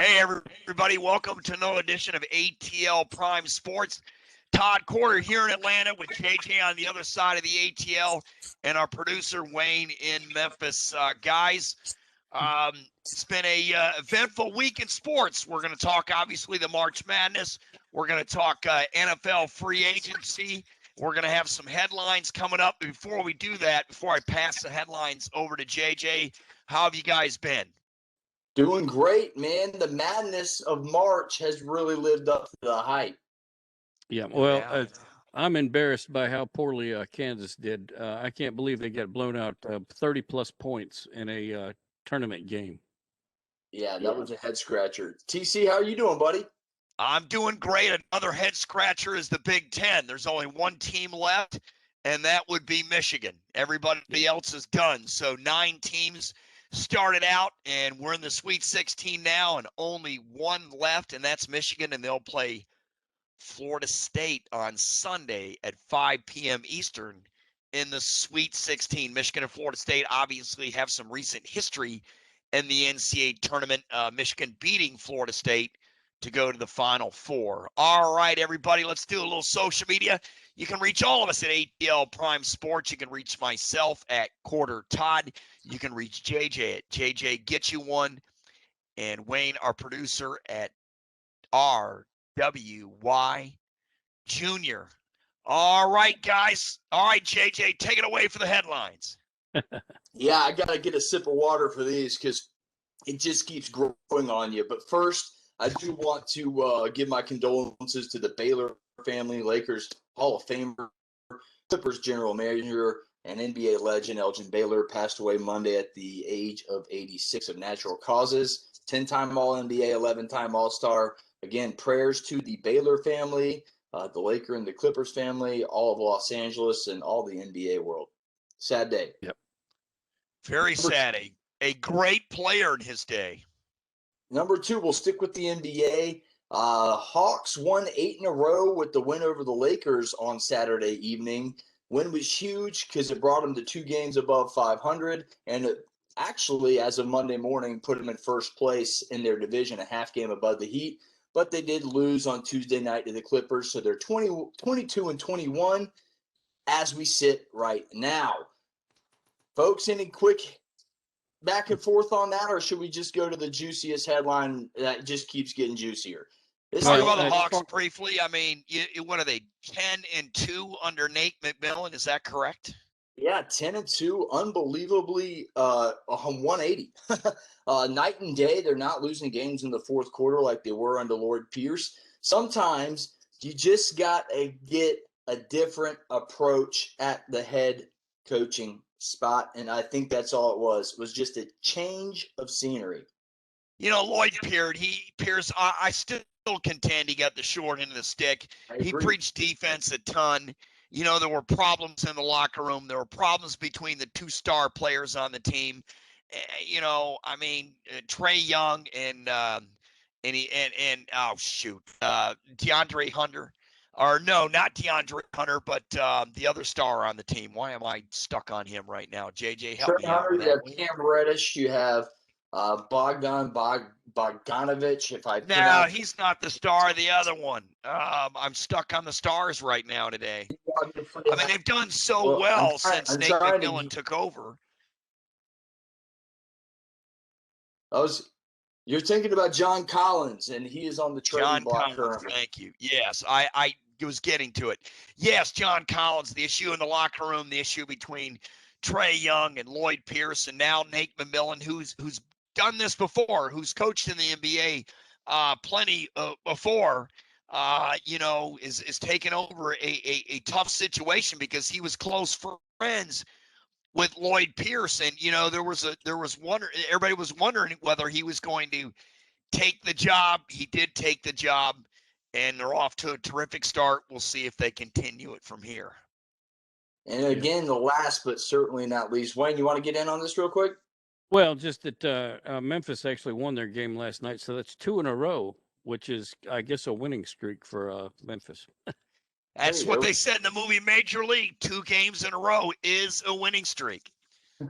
Hey, everybody. Welcome to another edition of ATL Prime Sports. Todd Corder here in Atlanta with JJ on the other side of the ATL and our producer, Wayne, in Memphis. Guys, it's been a eventful week in sports. We're going to talk, obviously, the March Madness. We're going to talk NFL free agency. We're going to have some headlines coming up. Before we do that, before I pass the headlines over to JJ, how have you guys been? Doing great, man. The madness of March has really lived up to the hype. Yeah, well, I'm embarrassed by how poorly Kansas did. I can't believe they got blown out 30-plus points in a tournament game. Yeah, that was a head scratcher. TC, how are you doing, buddy? I'm doing great. Another head scratcher is the Big Ten. There's only one team left, and that would be Michigan. Everybody else is done. So 9 teams started out, and we're in the Sweet 16 now, and only one left, and that's Michigan, and they'll play Florida State on Sunday at 5 p.m. Eastern in the Sweet 16. Michigan and Florida State obviously have some recent history in the NCAA Tournament. Michigan beating Florida State to go to the Final Four. All right, everybody, let's do a little social media. You can reach all of us at ATL Prime Sports. You can reach myself at Corder Todd. You can reach JJ at JJ Get You One, and Wayne, our producer, at RWY Junior. All right, guys. All right, JJ, take it away for the headlines. Yeah, I got to get a sip of water for these because it just keeps growing on you. But first, I do want to give my condolences to the Baylor family, Lakers Hall of Famer, Clippers general manager, and NBA legend Elgin Baylor passed away Monday at the age of 86 of natural causes. 10-time All-NBA, 11-time All-Star. Again, prayers to the Baylor family, the Laker and the Clippers family, all of Los Angeles, and all the NBA world. Sad day. Yep. Very sad. A great player in his day. Number 2, we'll stick with the NBA. Hawks won 8 in a row with the win over the Lakers on Saturday evening. Win was huge because it brought them to 2 games above 500, and it actually, as of Monday morning, put them in first place in their division, a half game above the Heat. But they did lose on Tuesday night to the Clippers, so they're 22-21 as we sit right now. Folks, any quick back and forth on that, or should we just go to the juiciest headline that just keeps getting juicier? Talk about the Hawks briefly. I mean, what are they, 10-2 under Nate McMillan? Is that correct? Yeah, 10-2, unbelievably 180. Night and day, they're not losing games in the fourth quarter like they were under Lloyd Pierce. Sometimes you just got to get a different approach at the head coaching spot, and I think that's all it was just a change of scenery. You know, Lloyd Pierce, I still contend he got the short end of the stick. He preached defense a ton. You know, there were problems in the locker room. There were problems between the 2 star players on the team. You know, I mean, Trae Young and DeAndre Hunter. Or no, not DeAndre Hunter, but the other star on the team. Why am I stuck on him right now? JJ, help me out with that. You have Cam Reddish. You have Bogdanovich, if I No, he's not the star. The other one. I'm stuck on the stars right now today. I mean, they've done so well since Nate McMillan took over. You're thinking about John Collins, and he is on the trading block currently. Thank you. Yes, I was getting to it. Yes, John Collins, the issue in the locker room, the issue between Trae Young and Lloyd Pierce, and now Nate McMillan, who's done this before, who's coached in the NBA plenty before, you know, is taking over a tough situation because he was close friends with Lloyd Pierce. And, you know, everybody was wondering whether he was going to take the job. He did take the job, and they're off to a terrific start. We'll see if they continue it from here. And again, the last but certainly not least, Wayne, you want to get in on this real quick? Well, just that Memphis actually won their game last night, so that's 2 in a row, which is, I guess, a winning streak for Memphis. That's what they said in the movie Major League. 2 games in a row is a winning streak.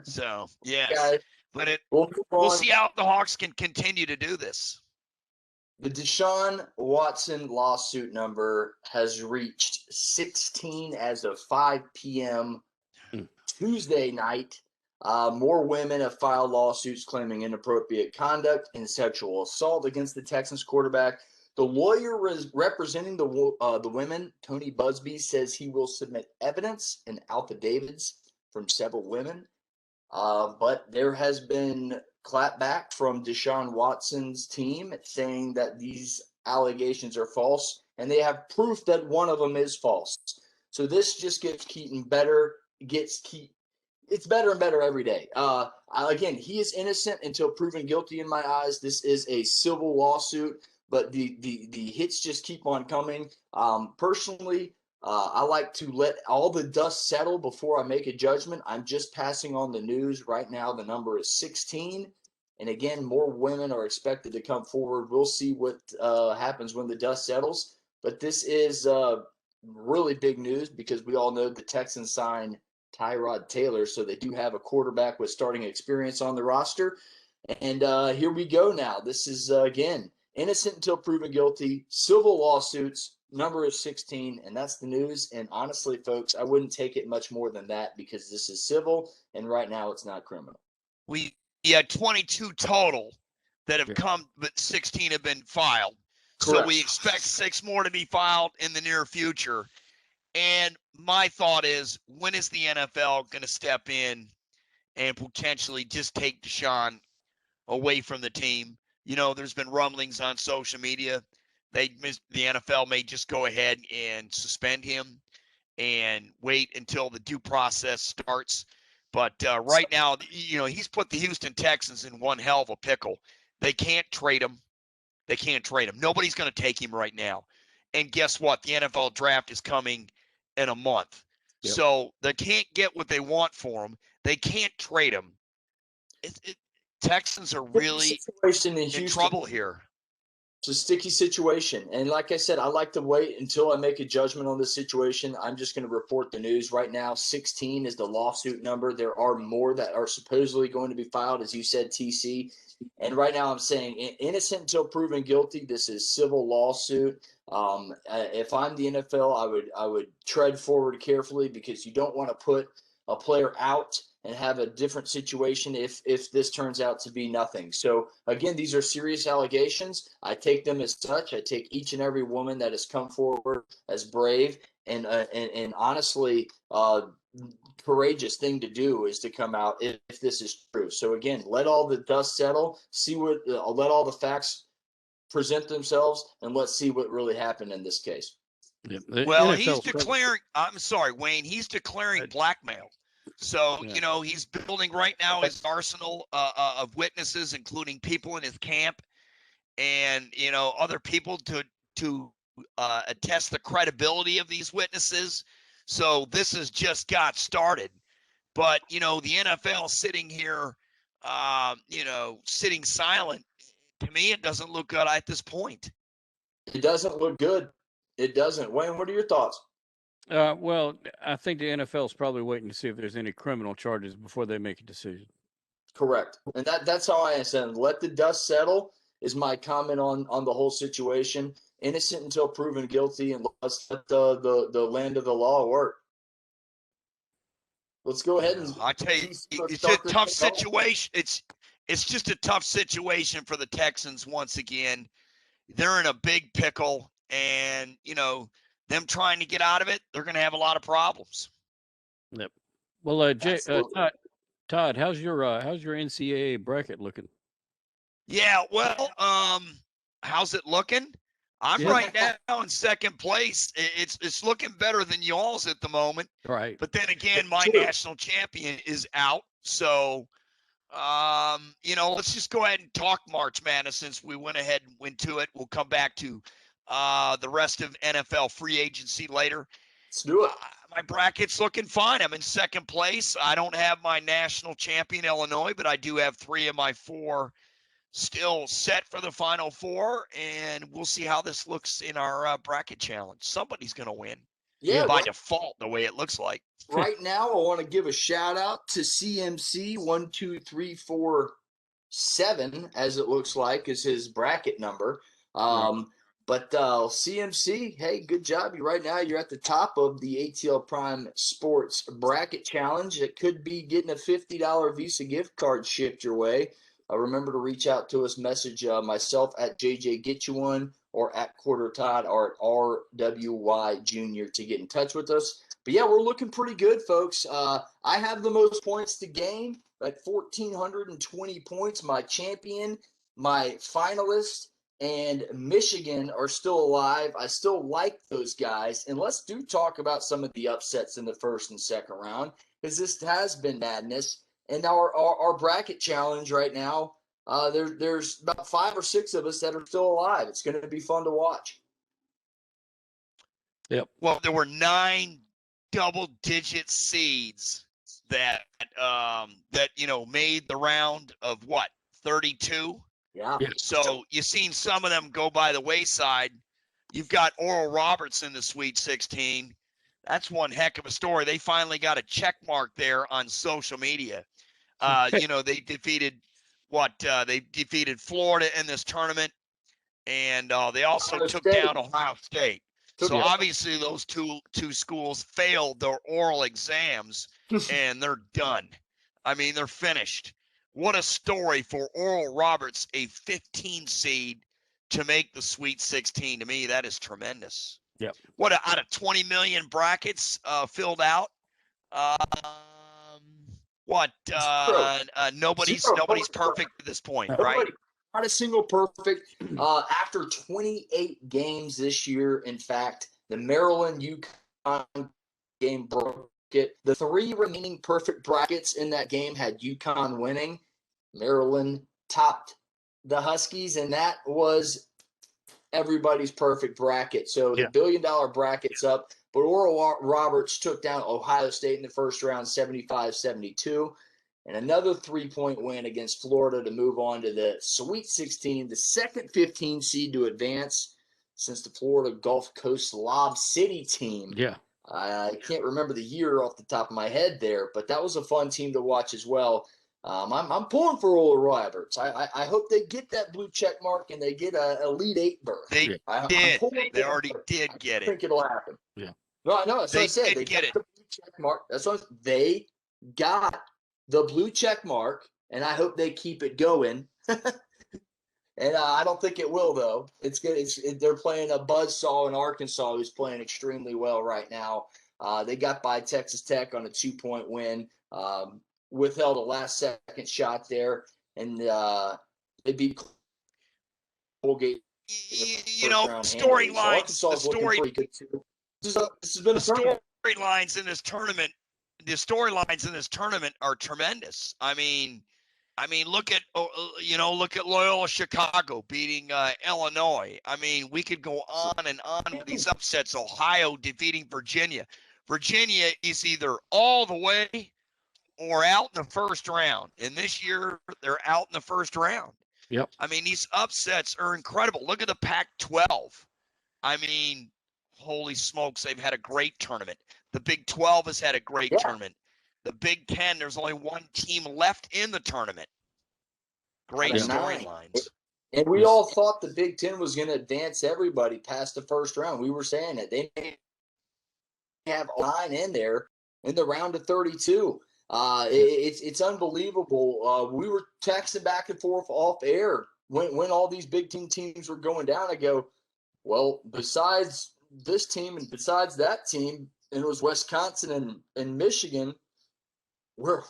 So, yes. But we'll see how the Hawks can continue to do this. The Deshaun Watson lawsuit number has reached 16 as of 5 p.m. Tuesday night. More women have filed lawsuits claiming inappropriate conduct and sexual assault against the Texans quarterback. The lawyer representing the women, Tony Busby, says he will submit evidence and affidavits from several women. But there has been clapback from Deshaun Watson's team saying that these allegations are false, and they have proof that one of them is false. So this just gets Keaton better. It's better and better every day. Again, he is innocent until proven guilty in my eyes. This is a civil lawsuit, but the hits just keep on coming. Personally, I like to let all the dust settle before I make a judgment. I'm just passing on the news. Right now, the number is 16. And again, more women are expected to come forward. We'll see what happens when the dust settles. But this is really big news because we all know the Texans signed Tyrod Taylor. So they do have a quarterback with starting experience on the roster. And here we go now. This is, again, innocent until proven guilty, civil lawsuits. Number is 16, and that's the news. And honestly, folks, I wouldn't take it much more than that because this is civil, and right now it's not criminal. We had 22 total that have come, but 16 have been filed. Correct. So we expect 6 more to be filed in the near future. And my thought is, when is the NFL going to step in and potentially just take Deshaun away from the team? You know, there's been rumblings on social media. The NFL may just go ahead and suspend him and wait until the due process starts. But right now, you know, he's put the Houston Texans in one hell of a pickle. They can't trade him. Nobody's going to take him right now. And guess what? The NFL draft is coming in a month. Yep. So they can't get what they want for him. They can't trade him. Texans are really in trouble here. It's a sticky situation. And like I said, I like to wait until I make a judgment on this situation. I'm just going to report the news right now. 16 is the lawsuit number. There are more that are supposedly going to be filed, as you said, TC. And right now I'm saying innocent until proven guilty. This is civil lawsuit. If I'm the NFL, I would tread forward carefully because you don't want to put a player out and have a different situation if this turns out to be nothing. So again, these are serious allegations. I take them as such. I take each and every woman that has come forward as brave and honestly courageous thing to do is to come out if this is true. So again, let all the dust settle. Let all the facts present themselves, and let's see what really happened in this case. Well, he's declaring. I'm sorry, Wayne. He's declaring blackmail. So, you know, he's building right now his arsenal of witnesses, including people in his camp and, you know, other people to attest the credibility of these witnesses. So this has just got started. But, you know, the NFL sitting here, you know, sitting silent, to me, it doesn't look good at this point. It doesn't look good. It doesn't. Wayne, what are your thoughts? Well, I think the NFL is probably waiting to see if there's any criminal charges before they make a decision. Correct. And that's how I said, let the dust settle is my comment on the whole situation. Innocent until proven guilty, and let's let the land of the law work. Let's go ahead and I tell you, it's a tough situation. It's just a tough situation for the Texans once again. They're in a big pickle, and you know, them trying to get out of it, they're going to have a lot of problems. Yep. Well, Todd, how's your NCAA bracket looking? Yeah, well, how's it looking? I'm right now in second place. It's looking better than y'all's at the moment. Right. But then again, my national champion is out. So, you know, let's just go ahead and talk March Madness since we went ahead and went to it. We'll come back to the rest of NFL free agency later. Let's do it. My bracket's looking fine. I'm in second place. I don't have my national champion, Illinois, but I do have 3 of my 4 still set for the Final Four, and we'll see how this looks in our bracket challenge. Somebody's going to win. Yeah, by default, the way it looks like. Right now, I want to give a shout out to CMC 12347, as it looks like is his bracket number. But CMC, hey, good job. Right now you're at the top of the ATL Prime Sports Bracket Challenge. It could be getting a $50 Visa gift card shipped your way. Remember to reach out to us, message myself at JJ Get You One or at Corder Todd or at RWY Junior to get in touch with us. But yeah, we're looking pretty good, folks. I have the most points to game at 1,420 points. My champion, my finalist, and Michigan are still alive. I still like those guys. And let's talk about some of the upsets in the first and second round, because this has been madness. And our bracket challenge right now, there's about 5 or 6 of us that are still alive. It's going to be fun to watch. Yep. Well, there were 9 double-digit seeds that made the round of what, 32. Yeah. So you've seen some of them go by the wayside. You've got Oral Roberts in the Sweet 16. That's one heck of a story. They finally got a check mark there on social media. They defeated they defeated Florida in this tournament, and they also took down Ohio State. So obviously those two schools failed their oral exams, and they're done. I mean, they're finished. What a story for Oral Roberts, a 15 seed, to make the Sweet 16. To me, that is tremendous. Yeah. What, out of 20 million brackets filled out? Nobody's perfect at this point, right? Not a single perfect. After 28 games this year, in fact, the Maryland-UConn game broke it. The 3 remaining perfect brackets in that game had UConn winning. Maryland topped the Huskies, and that was everybody's perfect bracket. So the $1 billion bracket's up, but Oral Roberts took down Ohio State in the first round 75-72. And another 3-point win against Florida to move on to the Sweet 16, the second 15 seed to advance since the Florida Gulf Coast Lob City team. Yeah. I can't remember the year off the top of my head there, but that was a fun team to watch as well. I'm pulling for Oral Roberts. I hope they get that blue check mark and they get an Elite 8 berth. They did. They already did get it. I think it'll happen. Yeah. No, that's what I said. They get it. The blue check mark. That's what they got. The blue check mark, and I hope they keep it going. And I don't think it will, though. It's good. They're playing a buzzsaw in Arkansas who's playing extremely well right now. They got by Texas Tech on a 2-point win, withheld a last-second shot there, and they beat Colgate. Storylines. This has been a storylines in this tournament. The storylines in this tournament are tremendous. I mean, look at Loyola Chicago beating Illinois. I mean, we could go on and on with these upsets. Ohio defeating Virginia. Virginia is either all the way or out in the first round. And this year, they're out in the first round. Yep. I mean, these upsets are incredible. Look at the Pac-12. I mean, holy smokes, they've had a great tournament. The Big 12 has had a great tournament. The Big 10, there's only one team left in the tournament. Great storylines. And we all thought the Big 10 was going to advance everybody past the first round. We were saying that they may have 9 in there in the round of 32. It's unbelievable. We were texting back and forth off air when all these Big 10 teams were going down. I go, well, besides this team and besides that team, and it was Wisconsin and Michigan, we're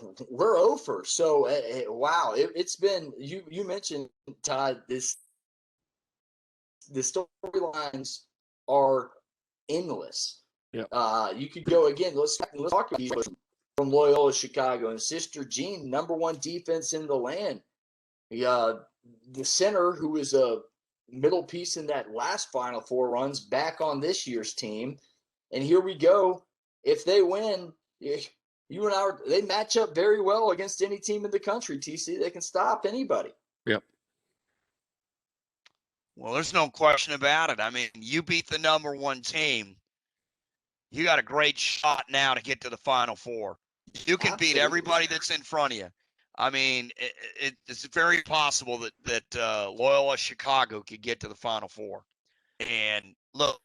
over. So wow, it's been you mentioned, Todd, the storylines are endless. Yeah. You could go again. Let's talk about these from Loyola Chicago and Sister Jean, #1 defense in the land. The center, who is a middle piece in that last Final Four, runs back on this year's team. And here we go. If they win, you and I, they match up very well against any team in the country, TC. They can stop anybody. Yep. Well, there's no question about it. I mean, you beat the #1 team. You got a great shot now to get to the Final Four. You can beat everybody that's in front of you. I mean, it's very possible that Loyola Chicago could get to the Final Four. And look,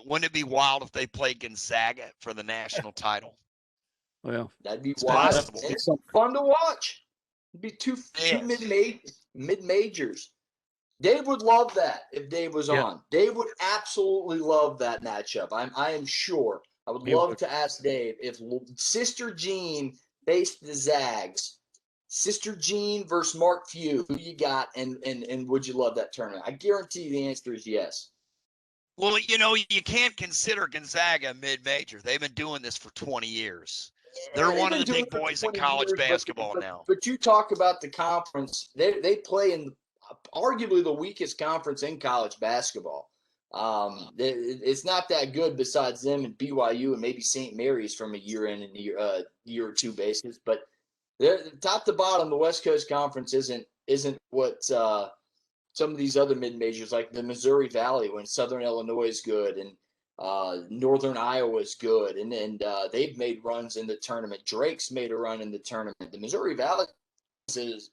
wouldn't it be wild if they played Gonzaga for the national title? Well, that'd be It's wild. possible. It's fun to watch. It'd be two mid majors. Dave would love that if Dave was on. Dave would absolutely love that matchup. I am sure. I would love to ask Dave if Sister Jean faced the Zags. Sister Jean versus Mark Few. Who you got, and would you love that tournament? I guarantee the answer is yes. Well, you can't consider Gonzaga a mid-major. They've been doing this for 20 years. They're one of the big boys in college basketball now. But you talk about the conference. They play in arguably the weakest conference in college basketball. It's not that good besides them and BYU and maybe St. Mary's from a year in and year or two basis. But top to bottom, the West Coast Conference isn't what some of these other mid majors like the Missouri Valley, when Southern Illinois is good and Northern Iowa is good, and they've made runs in the tournament. Drake's made a run in the tournament. The Missouri Valley is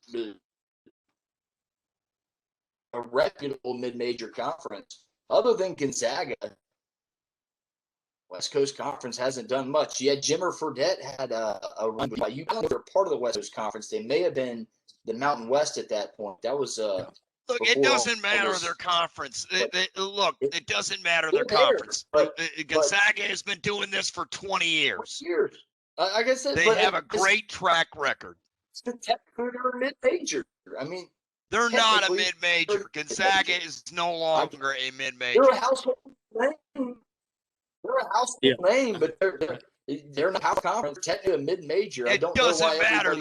a reputable mid-major conference. Other than Gonzaga, West Coast Conference hasn't done much. Yeah, Jimmer Fredette had a run, but you know they're part of the West Coast Conference. They may have been the Mountain West at that point. That was look. It doesn't matter their conference. It doesn't matter their conference. Gonzaga has been doing this for 20 years. Like I said, they have a great track record. Technically, they're a mid-major. I mean, they're not a mid-major. Gonzaga is no longer a mid-major. They're a household name. They're a household name, but they're not house conference. Technically a mid-major. It doesn't matter.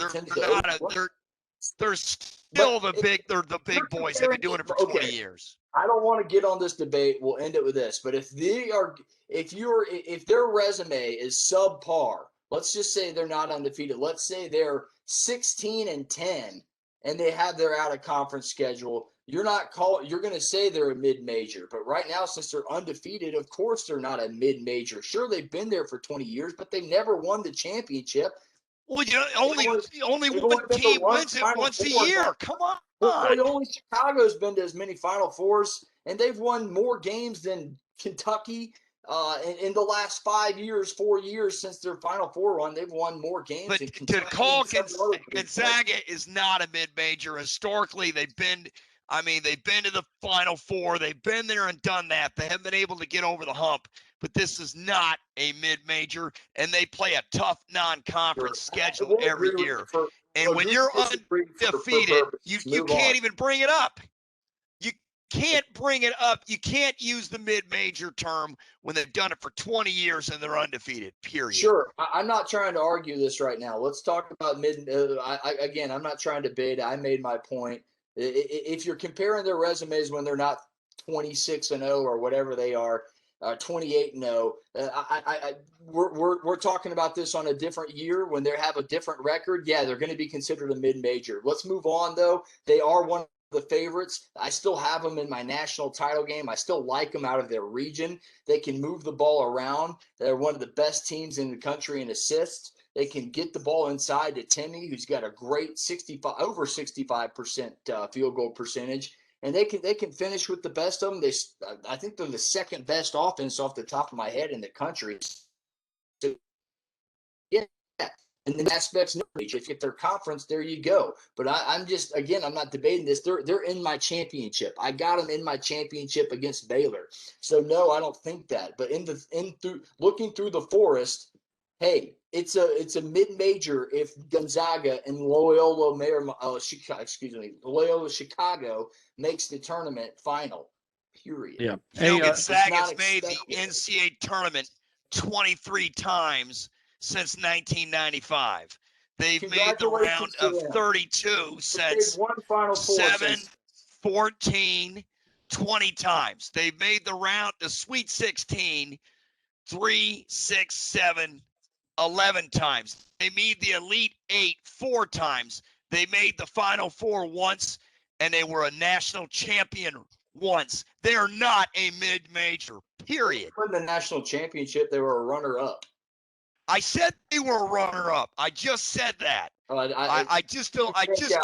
They're still the big. They're the big boys. They've been doing it for 20 years. I don't want to get on this debate. We'll end it with this. But if their resume is subpar, let's just say they're not undefeated. Let's say they're 16-10. And they have their out-of-conference schedule. You're going to say they're a mid-major. But right now, since they're undefeated, of course they're not a mid-major. Sure, they've been there for 20 years, but they never won the championship. Well, only one team wins it once a year. Come on. Well, only Chicago's been to as many Final Fours, and they've won more games than Kentucky. In the last 4 years since their Final Four run, they've won more games. But to call Gonzaga is not a mid-major. Historically, they've been to the Final Four. They've been there and done that. They haven't been able to get over the hump. But this is not a mid-major, and they play a tough non-conference schedule every year. And when you're undefeated, you can't even bring it up. Can't bring it up. You can't use the mid-major term when they've done it for 20 years and they're undefeated, period. Sure. I'm not trying to argue this right now. Let's talk about again, I'm not trying to debate. I made my point. If you're comparing their resumes when they're not 26-0 or whatever they are, 28-0, we're talking about this on a different year when they have a different record. Yeah, they're going to be considered a mid-major. Let's move on, though. They are one of the favorites. I still have them in my national title game. I still like them out of their region. They can move the ball around. They're one of the best teams in the country in assists. They can get the ball inside to Timmy, who's got a great over 65% field goal percentage, and they can finish with the best of them. I think they're the second best offense off the top of my head in the country. So, yeah. And then aspects, if they're conference, there you go. But I'm not debating this. They're in my championship. I got them in my championship against Baylor. So no, I don't think that. But looking through the forest, hey, it's a mid-major if Gonzaga and Loyola Chicago makes the tournament final. Period. Yeah. Gonzaga's made the NCAA tournament 23 times. Since 1995. They've made the round of 32 since 7, 14, 20 times. They've made the round to Sweet 16 3, 6, 7, 11 times. They made the Elite 8 4 times. They made the Final Four once, and they were a national champion once. They are not a mid-major, period. When the national championship, they were a runner-up. I said they were a runner-up. I just said that. I just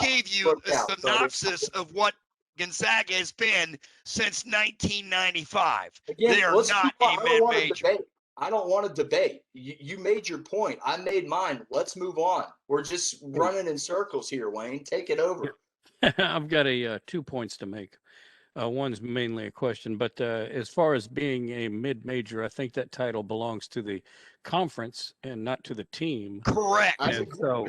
gave you a synopsis of what Gonzaga has been since 1995. Again, they are not a mid-major. I don't want to debate. You made your point. I made mine. Let's move on. We're just running in circles here, Wayne. Take it over. I've got 2 points to make. One's mainly a question, but as far as being a mid-major, I think that title belongs to the conference and not to the team. Correct. And so,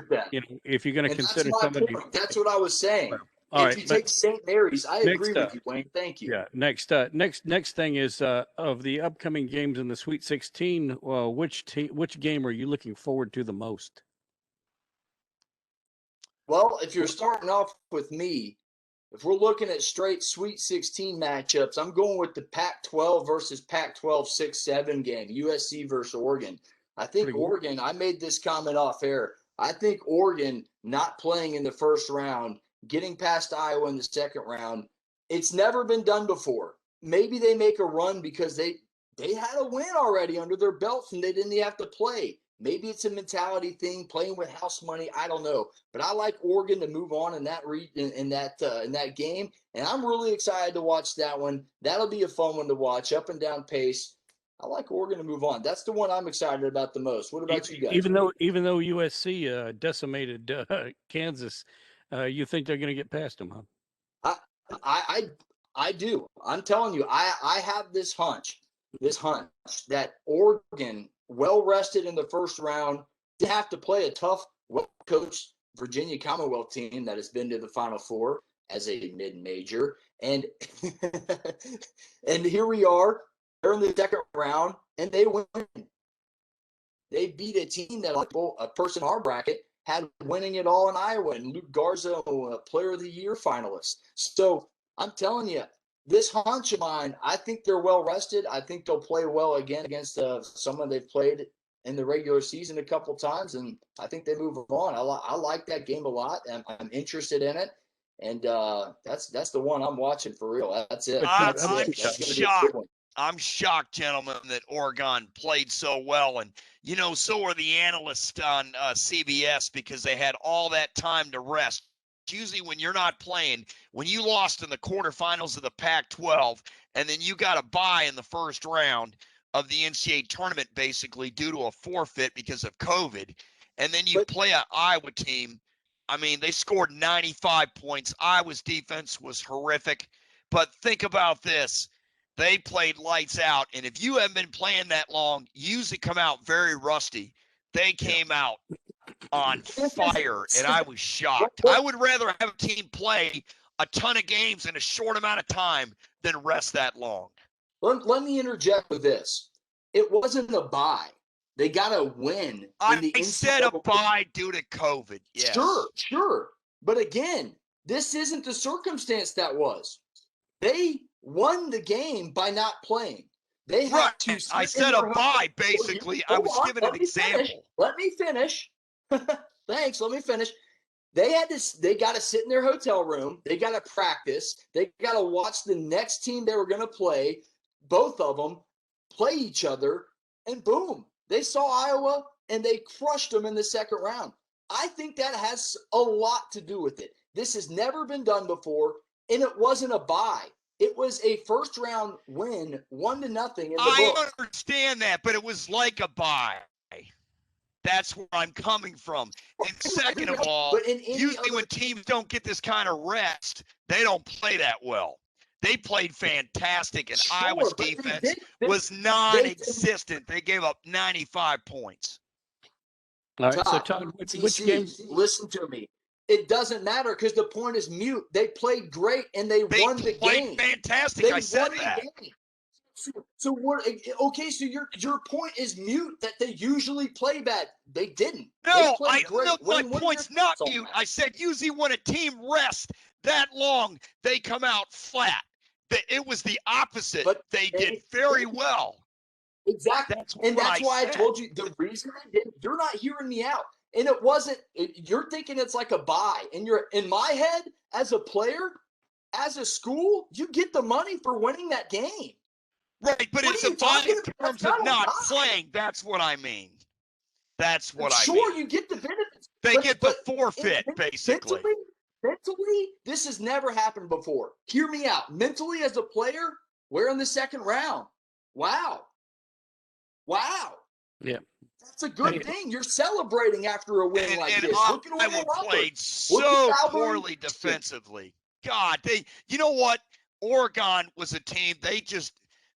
if you're going to consider somebody, that's what I was saying. Well, all right, you take St. Mary's, I agree with you, Wayne. Thank you. Yeah. Next thing is of the upcoming games in the Sweet 16. Which game are you looking forward to the most? Well, if you're starting off with me, if we're looking at straight Sweet 16 matchups, I'm going with the Pac-12 versus Pac-12 6-7 game, USC versus Oregon. I think Oregon, I made this comment off air. I think Oregon not playing in the first round, getting past Iowa in the second round, it's never been done before. Maybe they make a run because they had a win already under their belts and they didn't have to play. Maybe it's a mentality thing, playing with house money. I don't know, but I like Oregon to move on in that game, and I'm really excited to watch that one. That'll be a fun one to watch, up and down pace. I like Oregon to move on. That's the one I'm excited about the most. What about you guys? Even though USC decimated Kansas, you think they're going to get past them, huh? I do. I'm telling you, I have this hunch that Oregon, well rested in the first round, to have to play a tough, well-coached Virginia Commonwealth team that has been to the Final Four as a mid-major, and and here we are. They're in the second round and they win. They beat a team that, like a person in our bracket, had winning it all in Iowa, and Luke Garza, a Player of the Year finalist. So I'm telling you, this hunch of mine, I think they're well rested. I think they'll play well again against someone they've played in the regular season a couple times, and I think they move on. I like that game a lot, and I'm interested in it. And that's the one I'm watching for real. That's it. I'm shocked, gentlemen, that Oregon played so well. And, so are the analysts on CBS, because they had all that time to rest. Usually when you're not playing, when you lost in the quarterfinals of the Pac-12, and then you got a bye in the first round of the NCAA tournament, basically due to a forfeit because of COVID, and then you play an Iowa team. I mean, they scored 95 points. Iowa's defense was horrific. But think about this. They played lights out, and if you haven't been playing that long, you usually come out very rusty. They came out on fire, and I was shocked. I would rather have a team play a ton of games in a short amount of time than rest that long. Let me interject with this. It wasn't a bye. They got a win. I said a bye due to COVID. Yes. Sure. But again, this isn't the circumstance that was. They won the game by not playing. They had to. I said a bye, basically. I was giving an example. Let me finish. Thanks. Let me finish. They got to sit in their hotel room. They got to practice. They got to watch the next team they were going to play. Both of them play each other, and boom, they saw Iowa and they crushed them in the second round. I think that has a lot to do with it. This has never been done before, and it wasn't a bye. It was a first-round win, 1-0 in the book. I understand that, but it was like a bye. That's where I'm coming from. And second of all, usually when teams don't get this kind of rest, they don't play that well. They played fantastic, and Iowa's defense was non-existent. They gave up 95 points. All right, so Todd, which game? Listen to me. It doesn't matter because the point is mute. They played great and they won the game. They played fantastic. I said that. So what? Okay, so your point is mute that they usually play bad. They didn't. No, my point's not mute. I said usually when a team rests that long, they come out flat. It was the opposite. But they did very well. Exactly. That's why I told you the reason I didn't. You're not hearing me out. And it wasn't. You're thinking it's like a bye. And you're in my head as a player, as a school, you get the money for winning that game. Right, but it's a bye in terms of not playing. That's what I mean. That's what I mean. Sure, you get the benefits They get the forfeit, basically. Mentally, this has never happened before. Hear me out. Mentally, as a player, we're in the second round. Wow. Yeah. That's a good thing. You're celebrating after a win like this. Look at Iowa Oral played Roberts. so poorly defensively. God, you know what? Oregon was a team. They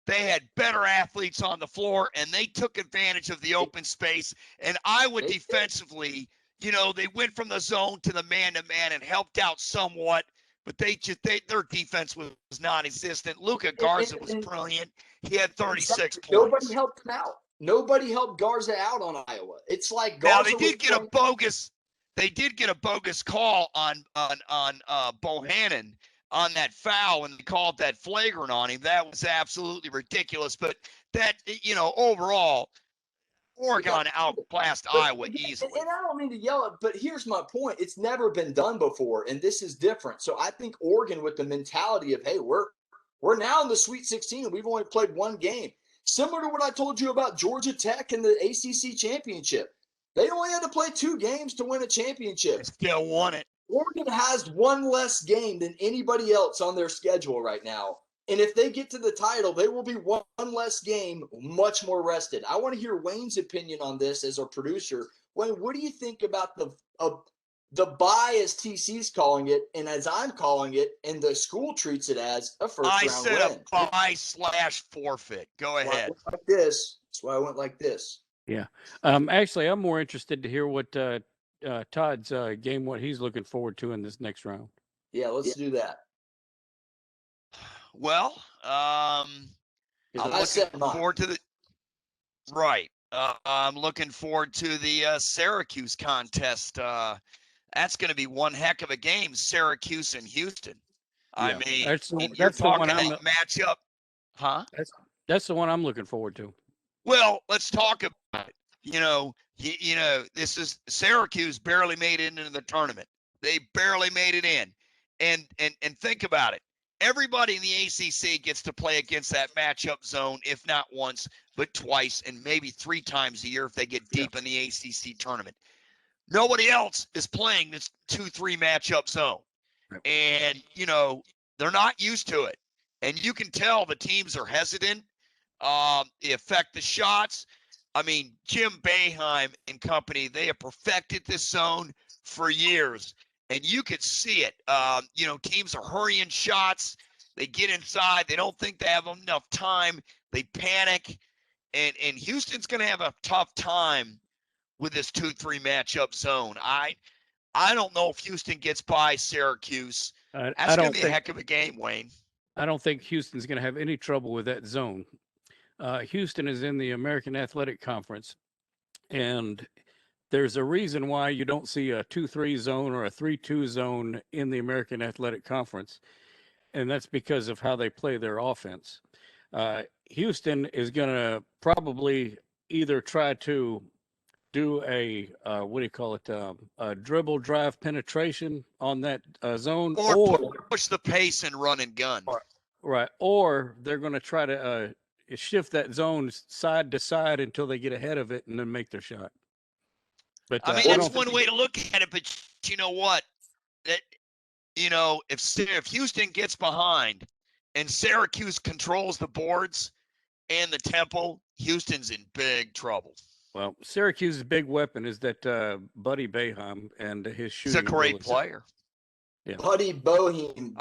had better athletes on the floor, and they took advantage of the open space. And Iowa defensively, they went from the zone to the man-to-man and helped out somewhat, but their defense was non-existent. Luka Garza was brilliant. He had 36 points. Nobody helped him out. Nobody helped Garza out on Iowa. It's like Garza. Now they did get a bogus call on Bohannon on that foul, and they called that flagrant on him. That was absolutely ridiculous. But that, overall, Oregon outclassed Iowa easily. And I don't mean to yell it, but here's my point. It's never been done before, and this is different. So I think Oregon, with the mentality of, hey, we're now in the Sweet 16, and we've only played one game. Similar to what I told you about Georgia Tech and the ACC championship. They only had to play 2 games to win a championship. They still won it. Oregon has one less game than anybody else on their schedule right now. And if they get to the title, they will be one less game, much more rested. I want to hear Wayne's opinion on this as our producer. Wayne, what do you think about the bye, as TC's calling it, and as I'm calling it, and the school treats it as a first-round win? I said a bye/forfeit. Go ahead. That's why I went like this. Yeah. Actually, I'm more interested to hear what Todd's game, what he's looking forward to in this next round. Yeah, let's do that. Well, I'm looking forward to the right. I'm looking forward to the Syracuse contest. That's going to be one heck of a game, Syracuse and Houston. I mean, that's the one that matchup, huh? That's the one I'm looking forward to. Well, let's talk about it. This is Syracuse barely made it into the tournament. They barely made it in, and think about it. Everybody in the ACC gets to play against that matchup zone, if not once, but twice, and maybe 3 times a year if they get deep in the ACC tournament. Nobody else is playing this 2-3 matchup zone. And, they're not used to it. And you can tell the teams are hesitant. They affect the shots. I mean, Jim Boeheim and company, they have perfected this zone for years. And you could see it. Teams are hurrying shots. They get inside. They don't think they have enough time. They panic. And Houston's going to have a tough time with this 2-3 matchup zone. I don't know if Houston gets by Syracuse. That's going to be a heck of a game, Wayne. I don't think Houston's going to have any trouble with that zone. Houston is in the American Athletic Conference, and there's a reason why you don't see a 2-3 zone or a 3-2 zone in the American Athletic Conference, and that's because of how they play their offense. Houston is going to probably either try to do a a dribble drive penetration on that zone, or push the pace and run and gun. Right, or they're going to try to shift that zone side to side until they get ahead of it and then make their shot. But that's one way to look at it. But you know what? If Houston gets behind and Syracuse controls the boards and the tempo, Houston's in big trouble. Well, Syracuse's big weapon is that Buddy Boeheim and his shooting. He's a great player. Yeah. Buddy Boeheim,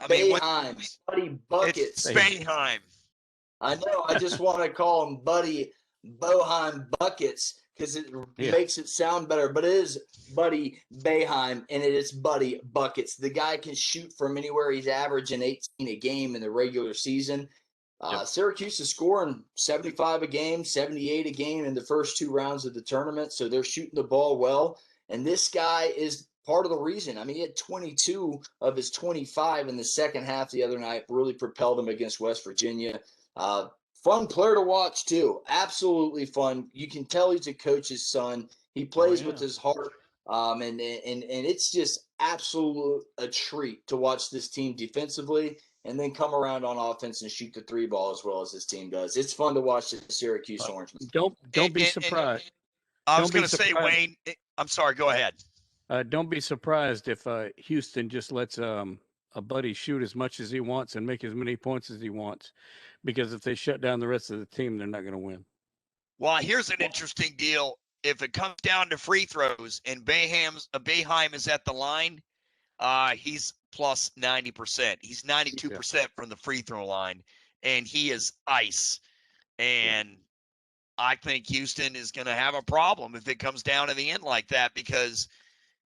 Buddy Buckets. It's Boeheim. I know. I just want to call him Buddy Boeheim Buckets because it makes it sound better. But it is Buddy Boeheim, and it is Buddy Buckets. The guy can shoot from anywhere. He's averaging 18 a game in the regular season. Syracuse is scoring 75 a game, 78 a game in the first 2 rounds of the tournament. So they're shooting the ball well. And this guy is part of the reason. I mean, he had 22 of his 25 in the second half the other night, really propelled him against West Virginia. Fun player to watch, too. Absolutely fun. You can tell he's a coach's son. He plays with his heart. And it's just absolute a treat to watch this team defensively and then come around on offense and shoot the 3 ball as well as this team does. It's fun to watch the Syracuse Orange. Don't be surprised. I was going to say, Wayne, I'm sorry, go ahead. Don't be surprised if Houston just lets a buddy shoot as much as he wants and make as many points as he wants, because if they shut down the rest of the team, they're not going to win. Well, here's an interesting deal. If it comes down to free throws and Boeheim is at the line, he's plus 90%. He's 92% from the free throw line, and he is ice. And I think Houston is going to have a problem if it comes down to the end like that, because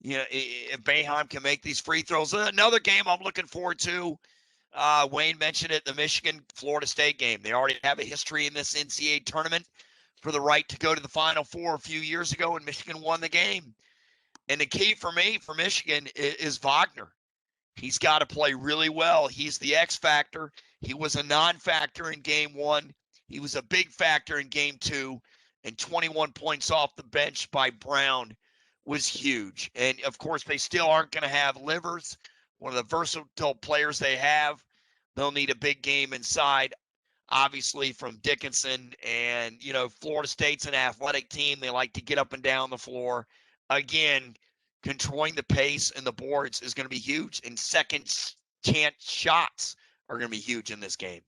if Boeheim can make these free throws. Another game I'm looking forward to. Wayne mentioned it, the Michigan-Florida State game. They already have a history in this NCAA tournament for the right to go to the Final Four a few years ago, and Michigan won the game. And the key for me for Michigan is Wagner. He's got to play really well. He's the X factor. He was a non-factor in game one. He was a big factor in game two, and 21 points off the bench by Brown was huge. And, of course, they still aren't going to have Livers, one of the versatile players they have. They'll need a big game inside, obviously, from Dickinson. And, Florida State's an athletic team. They like to get up and down the floor. Again, controlling the pace and the boards is going to be huge, and second chance shots are going to be huge in this game.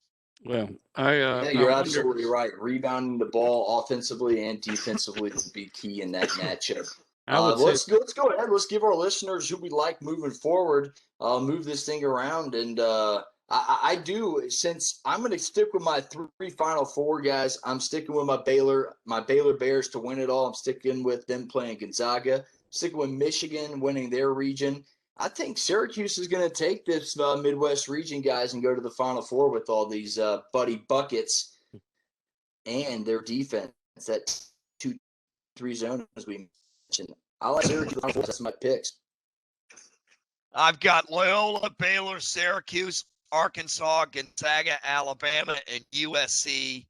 Well, you're absolutely right. Rebounding the ball offensively and defensively will be key in that matchup. Let's go ahead. Let's give our listeners who we like moving forward. Move this thing around, and I do. Since I'm going to stick with my 3 Final Four guys, I'm sticking with my Baylor Bears to win it all. I'm sticking with them playing Gonzaga. Sticking with Michigan winning their region. I think Syracuse is going to take this Midwest region guys and go to the Final Four with all these buddy buckets and their defense. That 2-3 zone, as we mentioned. I like Syracuse. That's my picks. I've got Loyola, Baylor, Syracuse, Arkansas, Gonzaga, Alabama, and USC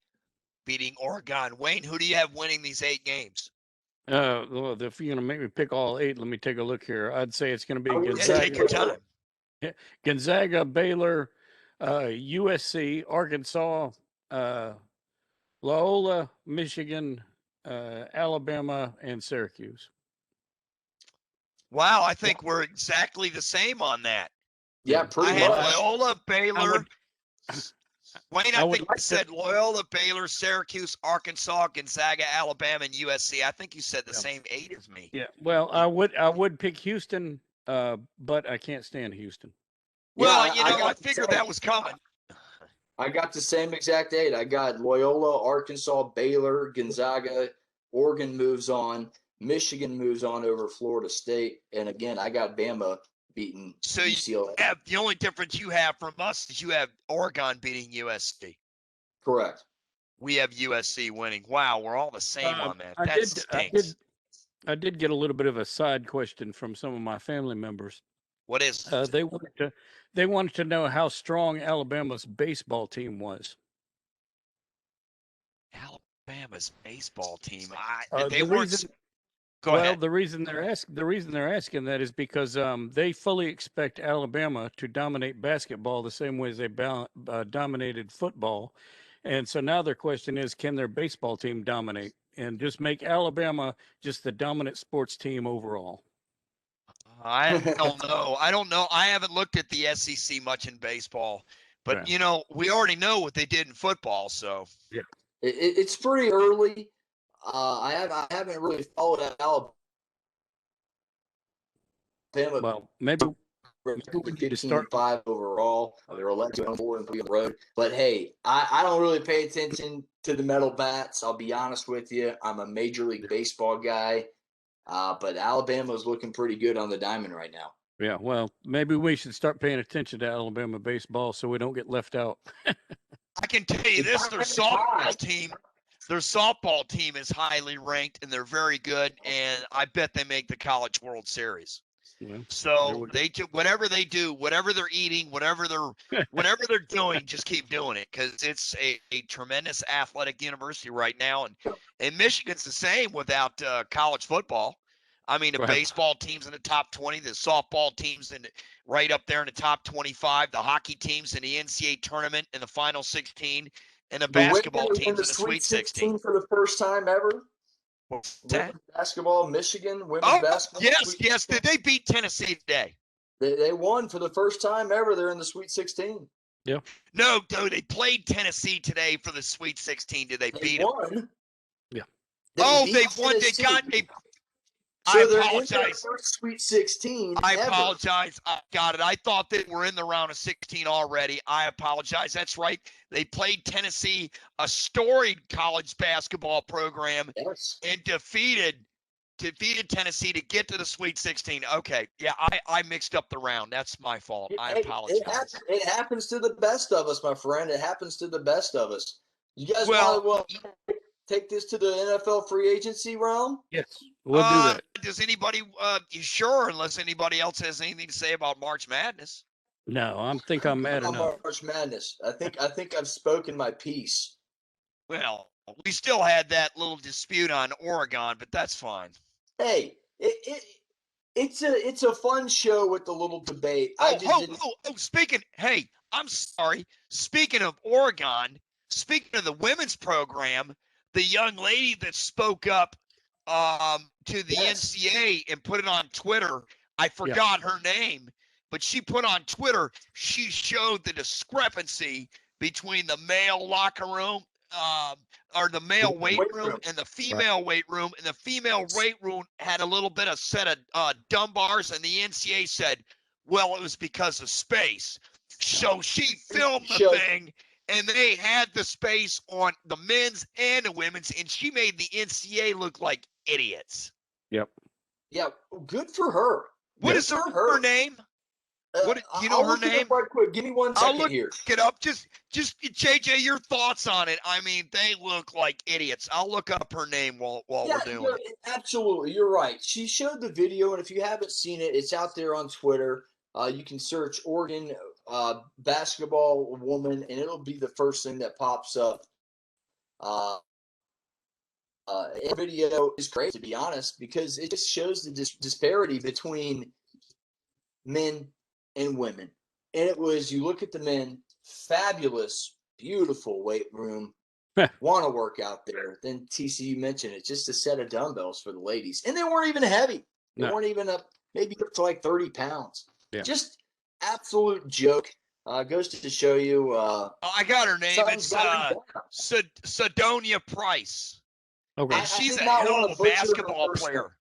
beating Oregon. Wayne, who do you have winning these 8 games? Well, if you're going to make me pick all 8, let me take a look here. I'd say it's going to be Gonzaga. Take your time. Gonzaga, Baylor, USC, Arkansas, Loyola, Michigan, Alabama, and Syracuse. Wow, I think we're exactly the same on that. Yeah, pretty much. I had Loyola, Baylor. Wayne, I think you said Loyola, Baylor, Syracuse, Arkansas, Gonzaga, Alabama, and USC. I think you said the same 8 as me. Yeah, well, I would pick Houston, but I can't stand Houston. Well, I figured that was coming. I got the same exact 8. I got Loyola, Arkansas, Baylor, Gonzaga, Oregon moves on, Michigan moves on over Florida State, and again, I got Bama beating UCLA. The only difference you have from us is you have Oregon beating USC. Correct. We have USC winning. Wow, we're all the same on that. That stinks. I did get a little bit of a side question from some of my family members. What is? They wanted to know how strong Alabama's baseball team was. Alabama's baseball team. Go ahead. The reason they're asking that is because they fully expect Alabama to dominate basketball the same way as they dominated football, and so now their question is, can their baseball team dominate and just make Alabama just the dominant sports team overall? I don't know. I haven't looked at the SEC much in baseball, but we already know what they did in football. So yeah, it's pretty early. I haven't really followed Alabama. Well, maybe we need to start 5 overall. They're 11-4 and 3 on the road. But hey, I don't really pay attention to the metal bats. I'll be honest with you. I'm a Major League Baseball guy, but Alabama's looking pretty good on the diamond right now. Yeah, well, maybe we should start paying attention to Alabama baseball so we don't get left out. I can tell you this: their softball team is highly ranked, and they're very good. And I bet they make the College World Series. Yeah. So they do whatever they do, whatever they're eating, whatever they're doing, just keep doing it, because it's a tremendous athletic university right now, and Michigan's the same without college football. I mean, the baseball team's in the top 20, the softball team's right up there in the top 25, the hockey team's in the NCAA tournament in the final 16, and the basketball team's in the Sweet 16 for the first time ever. What's that? Women's basketball, Michigan, women's Oh, basketball. yes. Did they beat Tennessee today? They won for the first time ever. They're in the Sweet 16. Yeah. No, they played Tennessee today for the Sweet 16. Did they beat them? Won. Yeah. They They won. They Tennessee. got So I they're in their apologize. first Sweet 16 I ever. apologize. I got it. I thought they were in the round of 16 already. I apologize. That's right. They played Tennessee, a storied college basketball program, Yes. and defeated Tennessee to get to the Sweet 16. Okay. Yeah, I mixed up the round. That's my fault. I apologize. It happens to the best of us, my friend. It happens to the best of us. You guys Well, want to take this to the NFL free agency realm? Yes. We'll do that. Does anybody, you sure, unless anybody else has anything to say about March Madness? No, I'm mad enough. March Madness. I think I've spoken my piece. Well, we still had that little dispute on Oregon, but that's fine. Hey, it's a fun show with the little debate. Hey, I'm sorry. Speaking of Oregon, speaking of the women's program, the young lady that spoke up to the NCAA and put it on Twitter, I forgot her name, but she put on Twitter, she showed the discrepancy between the male locker room or the male weight room and the female weight room, and the female weight room had a little bit of set of dumb bars, and the NCAA said, well, it was because of space. So she filmed the thing, and they had the space on the men's and the women's, and she made the NCAA look like idiots. Yep. Yeah, good for her. What is her name? What do you know her name? Right quick. Give me 1 second I'll look here. it up. Just JJ, your thoughts on it. I mean, they look like idiots. I'll look up her name while we're doing it. Absolutely, you're right. She showed the video, and if you haven't seen it, it's out there on Twitter. You can search Oregon basketball woman, and it'll be the first thing that pops up. The video is great, to be honest, because it just shows the disparity between men and women. And it was, you look at the men, fabulous, beautiful weight room, want to work out there. Then TCU mentioned it, just a set of dumbbells for the ladies. And they weren't even heavy. They weren't even maybe up to like 30 pounds. Yeah. Just absolute joke. Goes to show you. I got her name. It's Sidonia Price. Okay. She's a hell of a basketball player.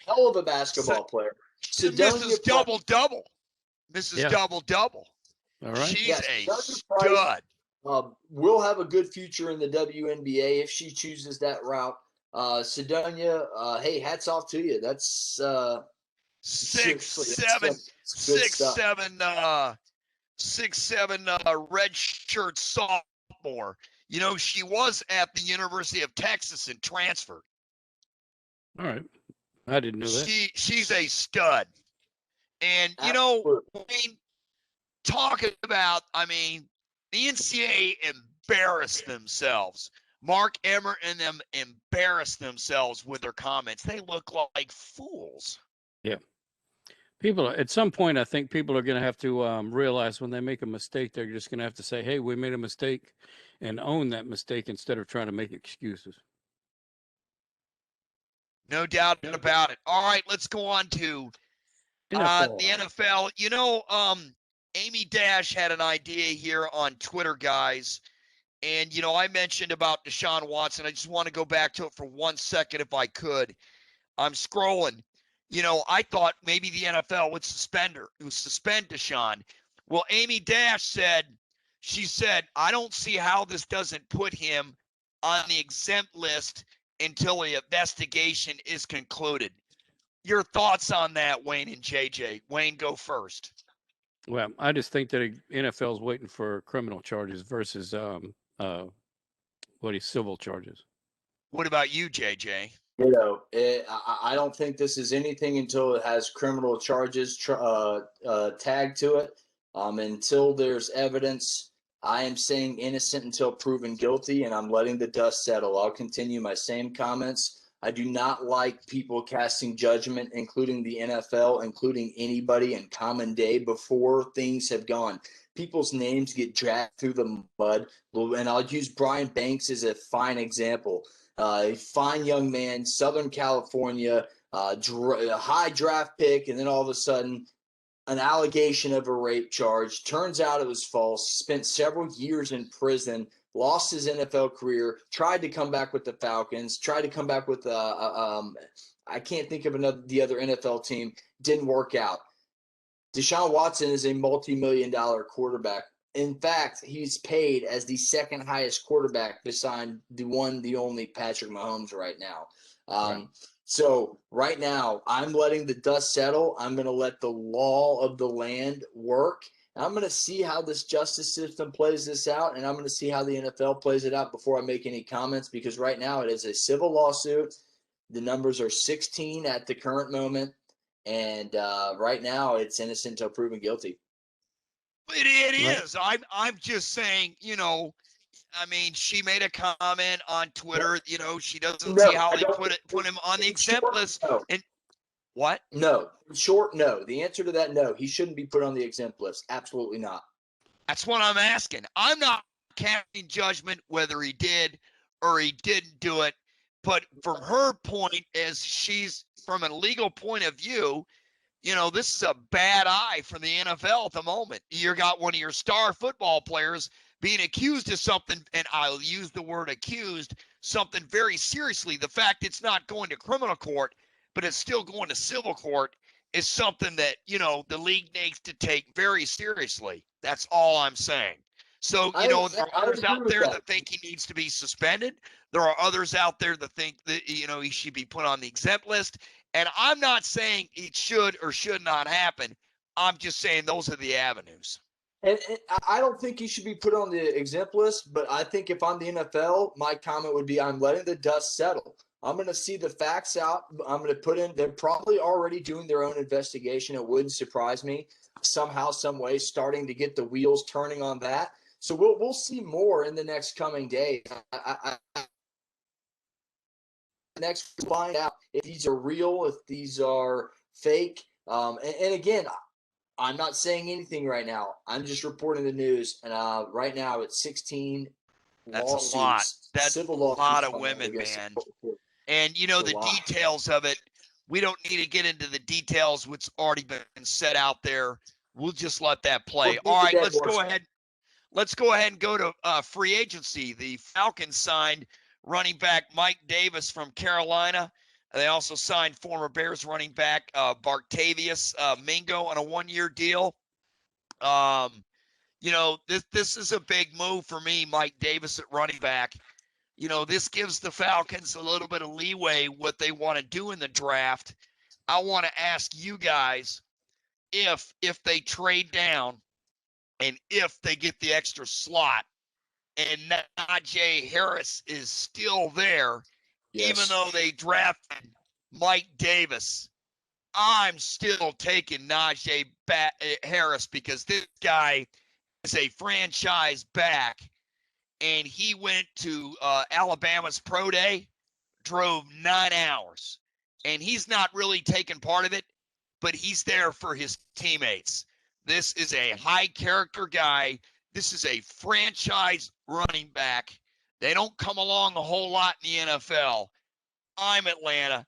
Hell of a basketball player. Mrs. Double-Double. Mrs. Double-Double. All right. She's a stud. Will have a good future in the WNBA if she chooses that route. Sidonia, hey, hats off to you. That's 6'7", 6'7", red shirt sophomore. You know, she was at the University of Texas and transferred. All right. I didn't know that. She's a stud. And, you know, talking about, I mean, the NCAA embarrassed themselves. Mark Emmert and them embarrassed themselves with their comments. They look like fools. Yeah. People, at some point, I think people are going to have to realize when they make a mistake, they're just going to have to say, hey, we made a mistake, and own that mistake instead of trying to make excuses. No doubt about it. All right, let's go on to the NFL. You know, Amy Dash had an idea here on Twitter, guys. And, you know, I mentioned about Deshaun Watson. I just want to go back to it for 1 second if I could. I'm scrolling. You know, I thought maybe the NFL would suspend Deshaun. Well, Amy Dash said, I don't see how this doesn't put him on the exempt list until the investigation is concluded. Your thoughts on that, Wayne and JJ? Wayne, go first. Well, I just think that NFL is waiting for criminal charges versus civil charges. What about you, JJ? You know, I don't think this is anything until it has criminal charges tagged to it. Until there's evidence, I am saying innocent until proven guilty, and I'm letting the dust settle. I'll continue my same comments. I do not like people casting judgment, including the NFL, including anybody in common day before things have gone. People's names get dragged through the mud, and I'll use Brian Banks as a fine example. A fine young man, Southern California, a high draft pick, and then all of a sudden, an allegation of a rape charge. Turns out it was false. Spent several years in prison. Lost his NFL career. Tried to come back with the Falcons. Tried to come back with I can't think of the other NFL team. Didn't work out. Deshaun Watson is a multi-million-dollar quarterback. In fact, he's paid as the second highest quarterback beside the only Patrick Mahomes right now. Right. So right now, I'm letting the dust settle. I'm going to let the law of the land work. I'm going to see how this justice system plays this out, and I'm going to see how the NFL plays it out before I make any comments, because right now it is a civil lawsuit. The numbers are 16 at the current moment, and right now it's innocent until proven guilty. It is. I'm just saying, I mean, she made a comment on Twitter. She doesn't see how they put him on the exempt list. No. And what? No. Short, no. The answer to that, no. He shouldn't be put on the exempt list. Absolutely not. That's what I'm asking. I'm not casting judgment whether he did or he didn't do it. But from her point, as she's from a legal point of view, this is a bad eye for the NFL at the moment. You got one of your star football players being accused of something, and I'll use the word accused, something very seriously. The fact it's not going to criminal court, but it's still going to civil court is something that, the league needs to take very seriously. That's all I'm saying. So, there are others out there that think he needs to be suspended. There are others out there that think that, he should be put on the exempt list. And I'm not saying it should or should not happen. I'm just saying those are the avenues. And I don't think he should be put on the exempt list, but I think if I'm the NFL, my comment would be I'm letting the dust settle. I'm going to see the facts out. I'm going to put in – they're probably already doing their own investigation. It wouldn't surprise me somehow, some way, starting to get the wheels turning on that. So we'll see more in the next coming days. Next, find out if these are real, if these are fake. And again, I'm not saying anything right now. I'm just reporting the news. And right now it's 16 That's lawsuits. A lot. That's a lot of women, man. And, the details of it, we don't need to get into the details what's already been said out there. We'll just let that play. All right, let's go ahead. Let's go ahead and go to free agency. The Falcons signed running back Mike Davis from Carolina. They also signed former Bears running back Bartavius Mingo on a one-year deal. This is a big move for me, Mike Davis at running back. This gives the Falcons a little bit of leeway what they want to do in the draft. I want to ask you guys if they trade down and if they get the extra slot and Najee Harris is still there, yes, even though they drafted Mike Davis, I'm still taking Najee Harris because this guy is a franchise back, and he went to Alabama's pro day, drove 9 hours, and he's not really taking part of it, but he's there for his teammates. This is a high character guy. This is a franchise running back. They don't come along a whole lot in the NFL. I'm Atlanta.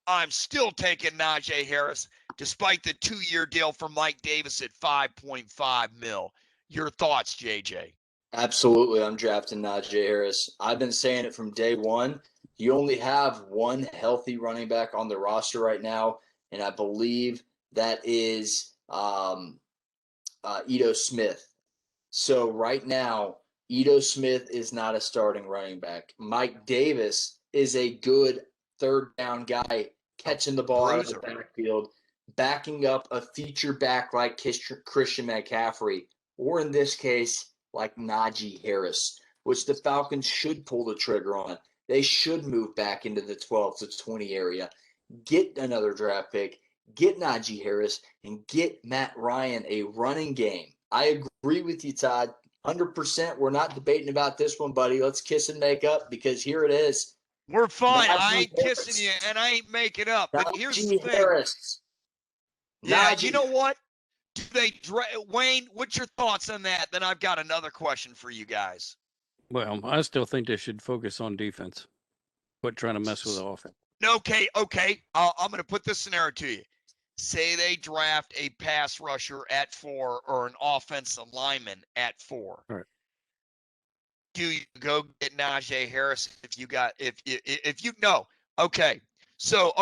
I'm still taking Najee Harris, despite the 2-year deal for Mike Davis at $5.5 million. Your thoughts, JJ? Absolutely. I'm drafting Najee Harris. I've been saying it from day one. You only have one healthy running back on the roster right now, and I believe that is Ito Smith. So right now, Ito Smith is not a starting running back. Mike Davis is a good third down guy, catching the ball out of the backfield, backing up a feature back like Christian McCaffrey, or in this case, like Najee Harris, which the Falcons should pull the trigger on. They should move back into the 12 to 20 area, get another draft pick, get Najee Harris, and get Matt Ryan a running game. I agree with you, Todd. 100%. We're not debating about this one, buddy. Let's kiss and make up because here it is. We're fine. I ain't kissing you, and I ain't making up. But here's the thing. Harris. Yeah, you know what? Wayne, what's your thoughts on that? Then I've got another question for you guys. Well, I still think they should focus on defense. Quit trying to mess with the offense. Okay. I'm going to put this scenario to you. Say they draft a pass rusher at 4 or an offensive lineman at 4. All right. Do you go get Najee Harris if you know? Okay. So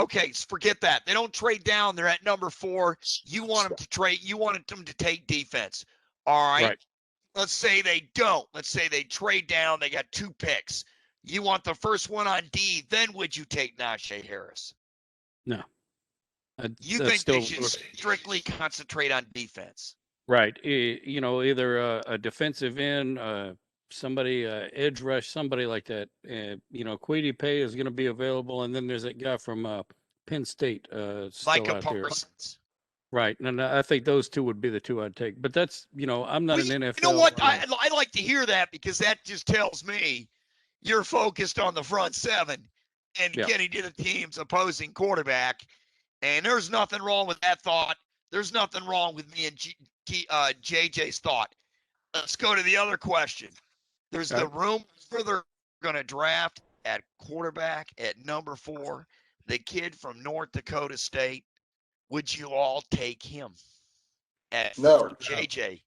forget that. They don't trade down. They're at number 4. You want them to trade. You wanted them to take defense. All right. Let's say they don't. Let's say they trade down. They got 2 picks. You want the first one on D. Then would you take Najee Harris? No. You think they should strictly concentrate on defense? Right. Either a defensive end, somebody, edge rush, somebody like that. Quiddy Pay is going to be available. And then there's that guy from Penn State still Micah out there. Parsons. Right. And I think those 2 would be the 2 I'd take. But that's, I'm not an NFL. You know what? I like to hear that because that just tells me you're focused on the front 7 and getting to the team's opposing quarterback. And there's nothing wrong with that thought. There's nothing wrong with me and JJ's thought. Let's go to the other question. There's the room where they're going to draft at quarterback at number 4, the kid from North Dakota State. Would you all take him at 4, No. JJ?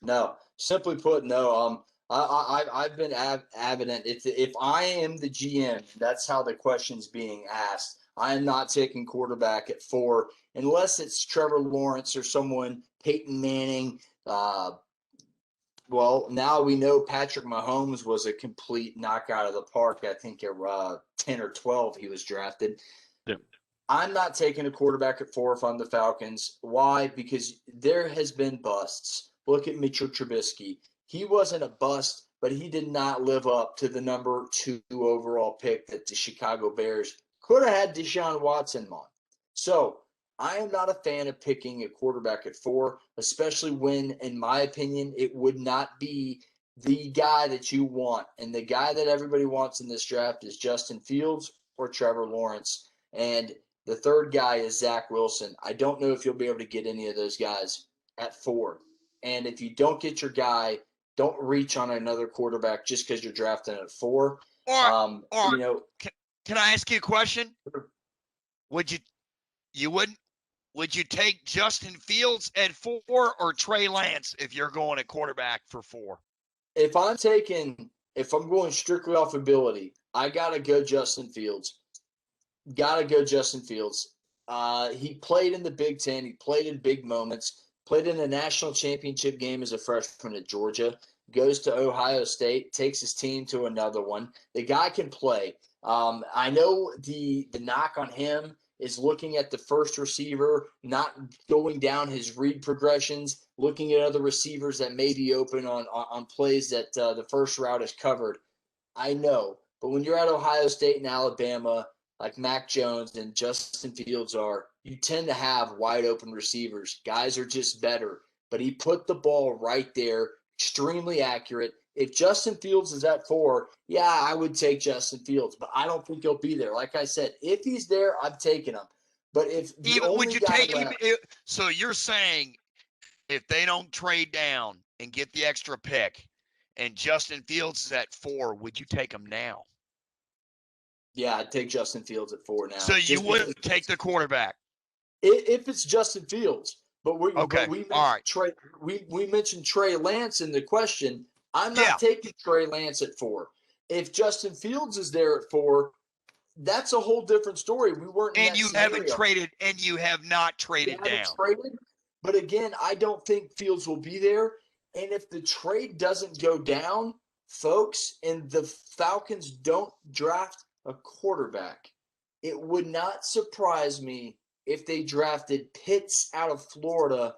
No. Simply put, no. I've been evident. If I am the GM, that's how the question's being asked. I am not taking quarterback at 4 unless it's Trevor Lawrence or someone, Peyton Manning. Well, now we know Patrick Mahomes was a complete knockout of the park. I think at 10 or 12 he was drafted. Yep. I'm not taking a quarterback at 4 if I'm the Falcons. Why? Because there has been busts. Look at Mitchell Trubisky. He wasn't a bust, but he did not live up to the number 2 overall pick that the Chicago Bears could have had Deshaun Watson on. So I am not a fan of picking a quarterback at 4, especially when, in my opinion, it would not be the guy that you want. And the guy that everybody wants in this draft is Justin Fields or Trevor Lawrence. And the third guy is Zach Wilson. I don't know if you'll be able to get any of those guys at 4. And if you don't get your guy, don't reach on another quarterback just because you're drafting at 4. Can I ask you a question? Would you take Justin Fields at 4 or Trey Lance if you're going at quarterback for 4? If I'm going strictly off ability, I gotta go Justin Fields. He played in the Big Ten. He played in big moments. Played in a national championship game as a freshman at Georgia. Goes to Ohio State. Takes his team to another one. The guy can play. I know the knock on him is looking at the first receiver, not going down his read progressions, looking at other receivers that may be open on plays that the first route is covered. I know, but when you're at Ohio State and Alabama, like Mac Jones and Justin Fields are, you tend to have wide open receivers. Guys are just better. But he put the ball right there, extremely accurate. If Justin Fields is at 4, yeah, I would take Justin Fields, but I don't think he'll be there. Like I said, if he's there, I'm taking him. But if so you're saying if they don't trade down and get the extra pick and Justin Fields is at 4, would you take him now? Yeah, I'd take Justin Fields at 4 now. So you wouldn't take the quarterback? If it's Justin Fields. But we mentioned Trey Lance in the question. I'm not taking Trey Lance at 4. If Justin Fields is there at 4, that's a whole different story. We weren't in that scenario. You have not traded down. But again, I don't think Fields will be there. And if the trade doesn't go down, folks, and the Falcons don't draft a quarterback, it would not surprise me if they drafted Pitts out of Florida,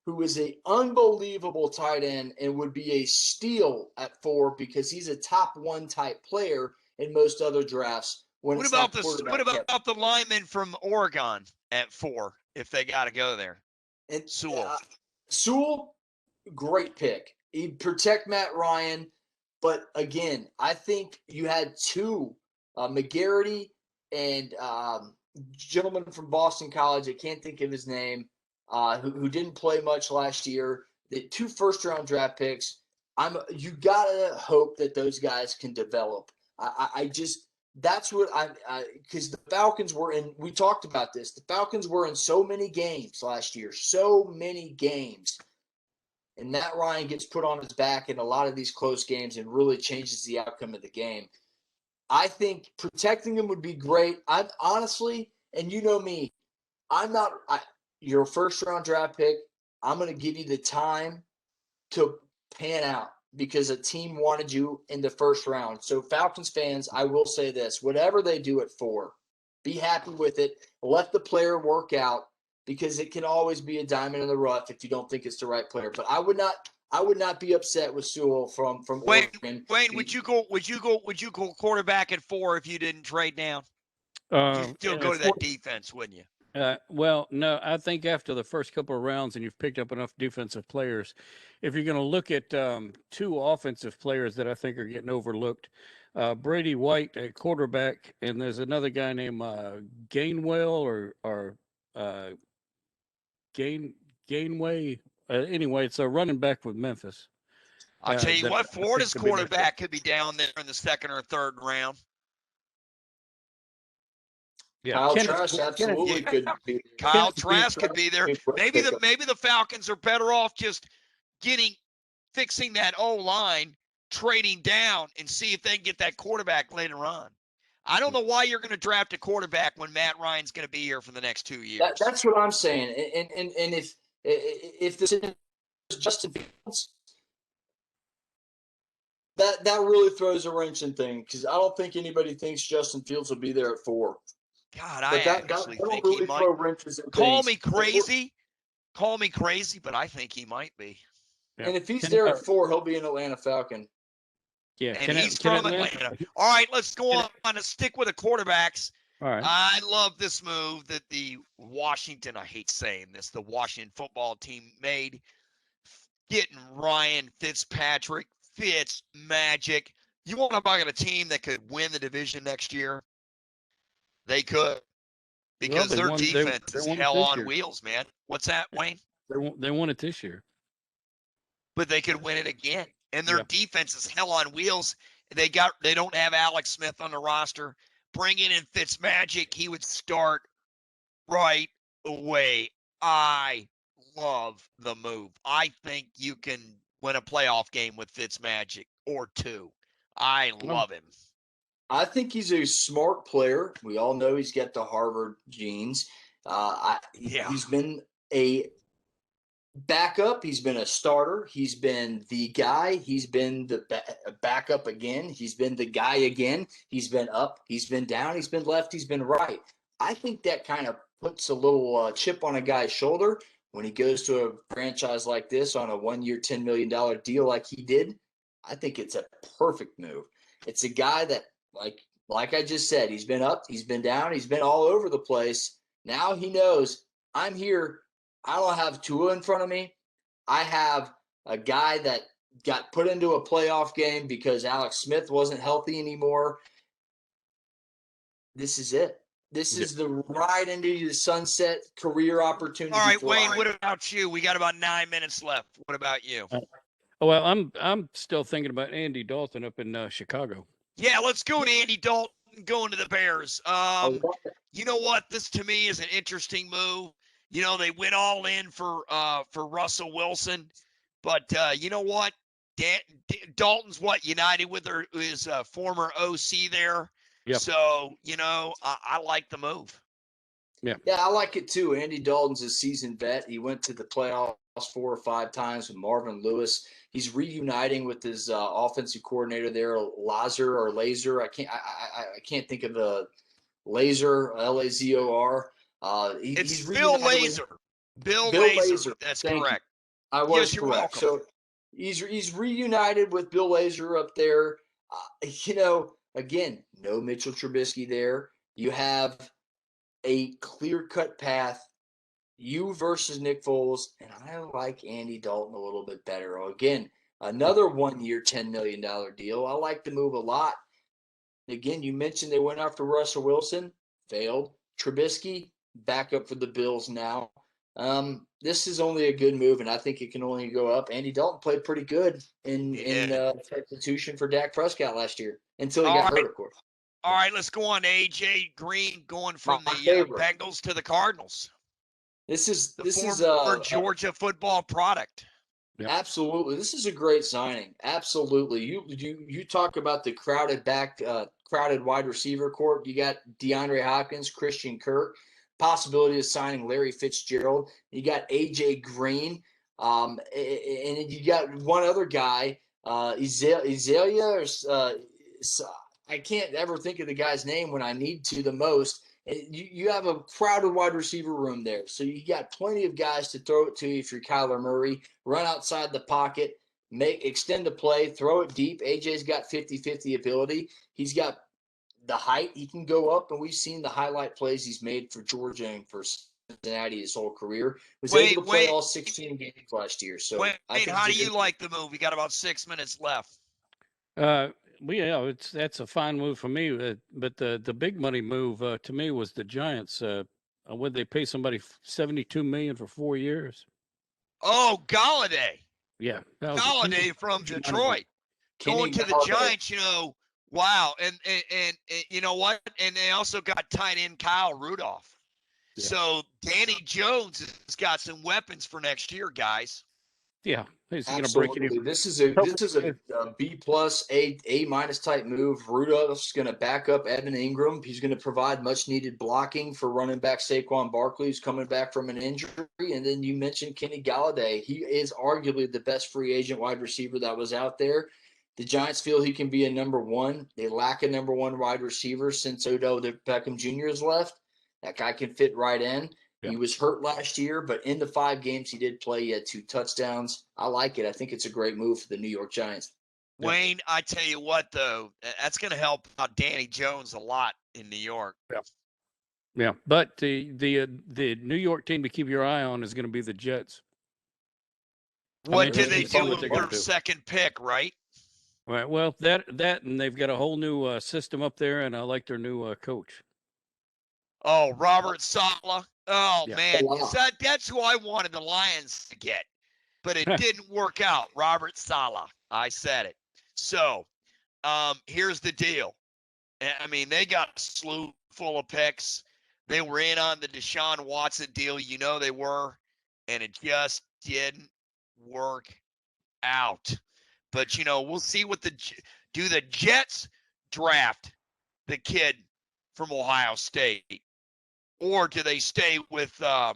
who is an unbelievable tight end and would be a steal at 4 because he's a top 1 type player in most other drafts. What about the lineman from Oregon at 4 if they got to go there? And Sewell, great pick. He'd protect Matt Ryan, but again, I think you had 2, McGarity and gentleman from Boston College. I can't think of his name. Who didn't play much last year. The 2 first-round draft picks. You gotta hope that those guys can develop. That's what because the Falcons were in, we talked about this. The Falcons were in so many games last year, so many games. And Matt Ryan gets put on his back in a lot of these close games and really changes the outcome of the game. I think protecting him would be great. I'm honestly, and you know me, you're a first round draft pick. I'm going to give you the time to pan out because a team wanted you in the first round. So Falcons fans, I will say this, whatever they do at 4, be happy with it. Let the player work out because it can always be a diamond in the rough if you don't think it's the right player. But I would not be upset with Sewell from Oregon. Wayne, would you go quarterback at 4 if you didn't trade down? You'd still go to that defense, wouldn't you? Well, no, I think after the first couple of rounds and you've picked up enough defensive players, if you're going to look at 2 offensive players that I think are getting overlooked, Brady White at quarterback, and there's another guy named Gainwell or Gainway. Anyway, it's a running back with Memphis. I'll tell you what, Florida's quarterback could be down there in the 2nd or 3rd round. Yeah, Kyle Trask absolutely could be. Kyle Trask could be there. Maybe the Falcons are better off just fixing that O-line, trading down, and see if they can get that quarterback later on. I don't know why you're going to draft a quarterback when Matt Ryan's going to be here for the next 2 years. That's what I'm saying. And if this is Justin Fields, that really throws a wrench in things because I don't think anybody thinks Justin Fields will be there at 4. God, I actually think he might. Call me crazy, but I think he might be. Yeah. And if he's there at 4, he'll be an Atlanta Falcon. Yeah, and he's from Atlanta. All right, let's go on to stick with the quarterbacks. All right. I love this move that the Washington football team made, getting Ryan Fitzpatrick, Fitzmagic. You want to talk about a team that could win the division next year? They could, because their defense is hell on wheels, man. What's that, Wayne? They won it this year. But they could win it again. And their defense is hell on wheels. They don't have Alex Smith on the roster. Bringing in Fitzmagic, he would start right away. I love the move. I think you can win a playoff game with Fitzmagic or 2. I love him. I think he's a smart player. We all know he's got the Harvard genes. He's been a backup. He's been a starter. He's been the guy. He's been the backup again. He's been the guy again. He's been up. He's been down. He's been left. He's been right. I think that kind of puts a little chip on a guy's shoulder when he goes to a franchise like this on a 1-year, $10 million deal like he did. I think it's a perfect move. It's a guy that, like I just said, he's been up, he's been down, he's been all over the place. Now he knows, I'm here. I don't have Tua in front of me. I have a guy that got put into a playoff game because Alex Smith wasn't healthy anymore. This is it. This is the ride into the sunset career opportunity. All right, Wayne, what about you? We got about 9 minutes left. What about you? Well, I'm still thinking about Andy Dalton up in Chicago. Yeah, let's go to Andy Dalton going to the Bears. You know what? This to me is an interesting move. You know, they went all in for Russell Wilson, but you know what? Dalton's united with his former OC there. Yep. So, you know, I like the move. Yeah, I like it too. Andy Dalton's a seasoned vet. He went to the playoffs 4 or 5 times with Marvin Lewis. He's reuniting with his offensive coordinator there, Laser. I can't think of the Laser, Lazor. It's Bill Laser. Bill Laser. That's correct. I was correct. So he's reunited with Bill Laser up there. You know, again, no Mitchell Trubisky there. You have a clear-cut path. You versus Nick Foles, and I like Andy Dalton a little bit better. Again, another 1-year, $10 million deal. I like the move a lot. Again, you mentioned they went after Russell Wilson, failed. Trubisky, back up for the Bills now. This is only a good move, and I think it can only go up. Andy Dalton played pretty good in substitution for Dak Prescott last year until he got hurt, of course. All right, let's go on to AJ Green going from My the favorite. Bengals to the Cardinals. This is Former Georgia football product. Yep. Absolutely. This is a great signing. Absolutely. You talk about the crowded wide receiver corps. You got DeAndre Hopkins, Christian Kirk, possibility of signing Larry Fitzgerald. You got AJ Green, and you got one other guy, Ezelia. I can't ever think of the guy's name when I need to the most. You have a crowded wide receiver room there. So you got plenty of guys to throw it to if you're Kyler Murray. Run outside the pocket, extend the play, throw it deep. AJ's got 50-50 ability. He's got the height. He can go up, and we've seen the highlight plays he's made for Georgia and for Cincinnati his whole career. Was able to play all 16 games last year. So how do you like the move? We got about 6 minutes left. That's a fine move for me. But the big money move to me was the Giants. Would they pay somebody $72 million for 4 years? Oh, Galladay. Yeah, Galladay from Detroit going to the Giants. Wow, and you know what? And they also got tight end Kyle Rudolph. Yeah. So Danny Jones has got some weapons for next year, guys. Yeah, he's going to break it. This is a B plus A minus type move. Rudolph's going to back up Evan Ingram. He's going to provide much needed blocking for running back Saquon Barkley, who's coming back from an injury. And then you mentioned Kenny Galladay. He is arguably the best free agent wide receiver that was out there. The Giants feel he can be a number one. They lack a number one wide receiver since Odell Beckham Jr. has left. That guy can fit right in. He was hurt last year, but in the 5 games he did play, he had 2 touchdowns. I like it. I think it's a great move for the New York Giants. Wayne, I tell you what, though, that's going to help out Danny Jones a lot in New York. Yeah, but the New York team to keep your eye on is going to be the Jets. What do they do with their second pick, right? Right. Well, that and they've got a whole new system up there, and I like their new coach. Oh, Robert Saleh. Oh, man. That's who I wanted the Lions to get. But it didn't work out. Robert Saleh. I said it. So, here's the deal. I mean, they got a slew full of picks. They were in on the Deshaun Watson deal. You know they were. And it just didn't work out. But, we'll see what the Jets draft the kid from Ohio State. Or do they stay with the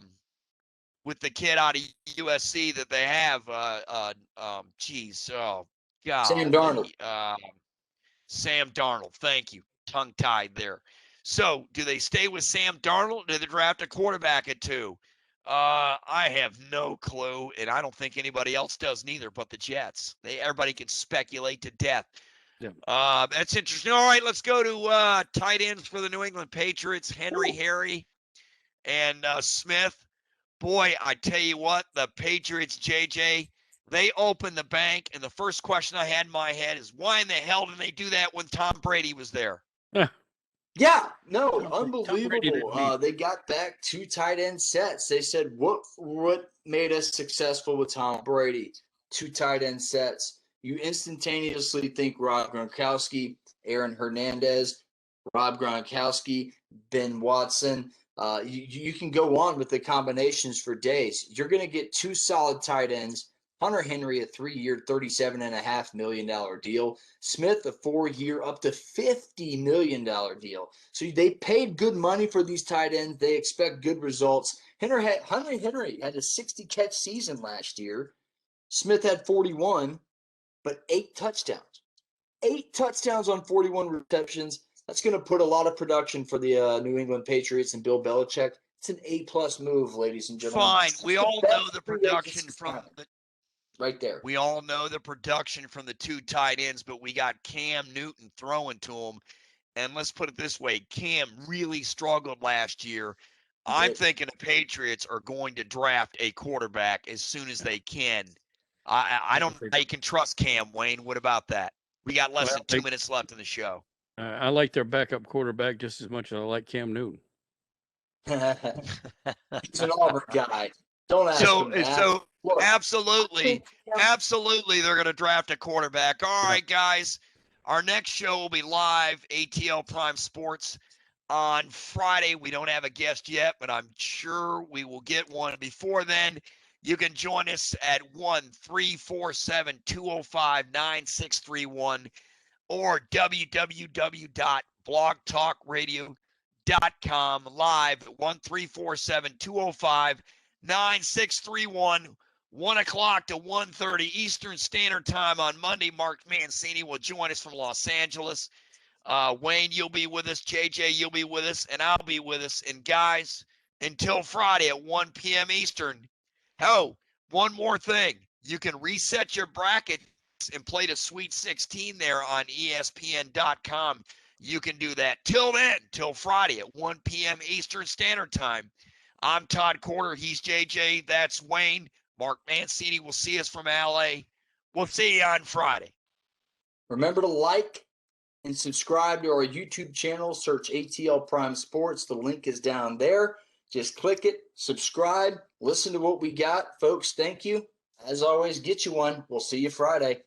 kid out of USC that they have? Sam Darnold. Sam Darnold. Thank you. Tongue-tied there. So, do they stay with Sam Darnold? Or do they draft a quarterback at 2? I have no clue, and I don't think anybody else does neither. But the Jets. Everybody can speculate to death. Yeah. That's interesting. All right, let's go to tight ends for the New England Patriots. Henry, Harry, and Smith. Boy, I tell you what, the Patriots, JJ, they opened the bank, and the first question I had in my head is, why in the hell did they do that when Tom Brady was there? Yeah, no, unbelievable. They got back 2 tight end sets. They said, what made us successful with Tom Brady? 2 tight end sets. You instantaneously think Rob Gronkowski, Aaron Hernandez, Rob Gronkowski, Ben Watson. You can go on with the combinations for days. You're going to get 2 solid tight ends. Hunter Henry, a 3-year, $37.5 million deal. Smith, a 4-year, up to $50 million deal. So they paid good money for these tight ends. They expect good results. Hunter Henry had a 60-catch season last year. Smith had 41, but 8 touchdowns. 8 touchdowns on 41 receptions. That's going to put a lot of production for the New England Patriots and Bill Belichick. It's an A+ move, ladies and gentlemen. Fine. We all know the production from right there. We all know the production from the 2 tight ends, but we got Cam Newton throwing to him. And let's put it this way. Cam really struggled last year. I'm thinking the Patriots are going to draft a quarterback as soon as they can. I don't know how you can trust Cam, Wayne. What about that? We got less than 2 minutes left in the show. I like their backup quarterback just as much as I like Cam Newton. He's an Auburn guy. Don't ask him that. So absolutely, they're going to draft a quarterback. All right, guys. Our next show will be live, ATL Prime Sports, on Friday. We don't have a guest yet, but I'm sure we will get one before then. You can join us at 1-347-205-9631 or www.blogtalkradio.com live at 1-347-205-9631. 1 o'clock to 1:30 Eastern Standard Time on Monday. Mark Mancini will join us from Los Angeles. Wayne, you'll be with us. JJ, you'll be with us. And I'll be with us. And guys, until Friday at 1 p.m. Eastern. Oh, one more thing. You can reset your bracket and play the Sweet 16 there on ESPN.com. You can do that. Till then, till Friday at 1 p.m. Eastern Standard Time. I'm Todd Corder. He's JJ. That's Wayne. Mark Mancini will see us from LA. We'll see you on Friday. Remember to like and subscribe to our YouTube channel. Search ATL Prime Sports. The link is down there. Just click it, subscribe, listen to what we got. Folks, thank you. As always, get you one. We'll see you Friday.